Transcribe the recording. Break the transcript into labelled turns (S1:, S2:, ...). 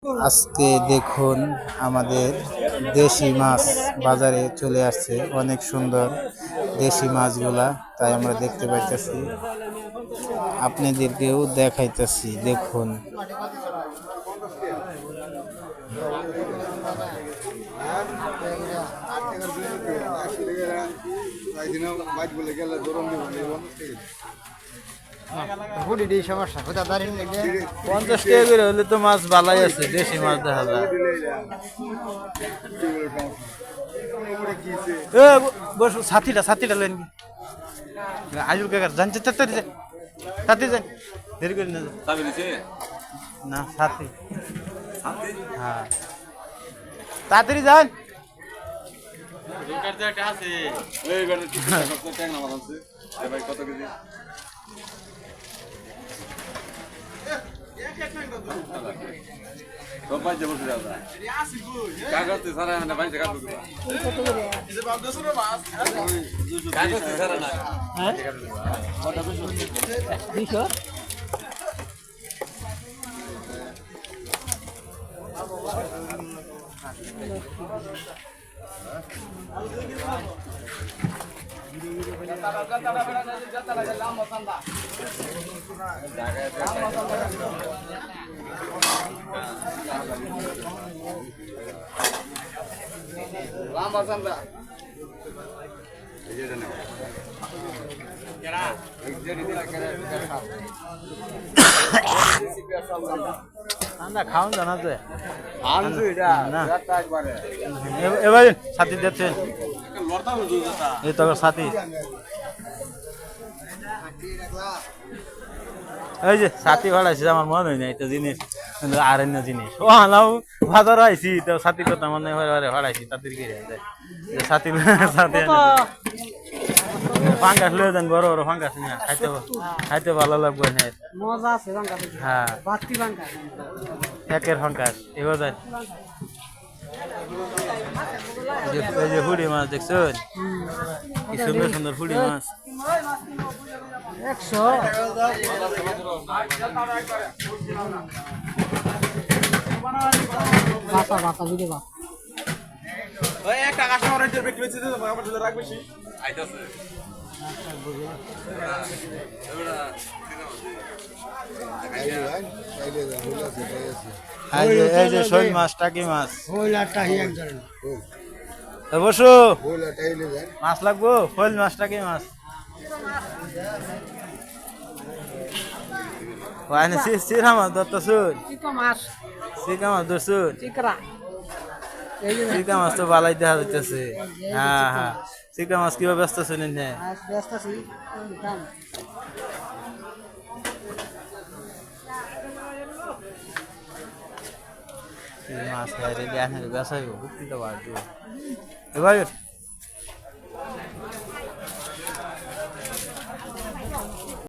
S1: আজকে দেখুন আমাদের দেশি মাছ বাজারে চলে আসছে, অনেক সুন্দর দেশি মাছগুলা, তাই আমরা দেখতে পাইতেছি, আপনাদেরকেও দেখাইতেছি। দেখুন
S2: সমস্যা
S1: 50 টাকা করে হলে তো মাছ ভালাই আছে, দেশি মাছ দেখা যায়। বসু সাথীটা সাথীটা লেন আজুল কাকার জানছে তাড়াতাড়ি যান, তাড়াতাড়ি যান, দেরি করে না সাথী। হ্যাঁ তাড়াতাড়ি যান। খাওয়ান জানা তো এবার সাথী দেখছেন এই তো সাথী, এই যে সাথী ভাড়াইছে আমার মনে হয় না এটা জিনিস আর অন্য জিনিস ও আনাও বাজার আইসি তো সাথীর কথা মনে হয় ভাড়াইছি তাদের সাথী সাথী ফাঙ্গাস লয়ে যান, বড় বড় ফাঙ্গাস নিয়ে খাইতে খাইতে ভালো লাগবে না।
S2: মজা আছে
S1: হ্যাঁ
S2: বাতি বাঙ্কা
S1: একের ফাঙ্গাস এবার যান। এই যে হুড়ি মাছ দেখছেন, কি সুন্দর সুন্দর হুড়ি মাছ।
S2: 100 বাতা বাতা বুঝে বাতা ওই একটা কাস্টমার রেট বিক্রি হচ্ছে তো আমার জন্য রাখ বেশি আইতাছে।
S1: এই যে শোল মাছ, টাকি মাছ, বসু মাছ লাগবো, শোল মাছ, টাকি মাছ। চিরা মাছ ধরতেছুন, চিকা মাছ ধরছুন, চিকা মাছ তো ভালাই দেখা যাইতেছে। হ্যাঁ হ্যাঁ চিকা মাছ কিভাবে ব্যস্ত শুনেন মাছ খাই বেসাইব বুঝতে তো পারছি এবার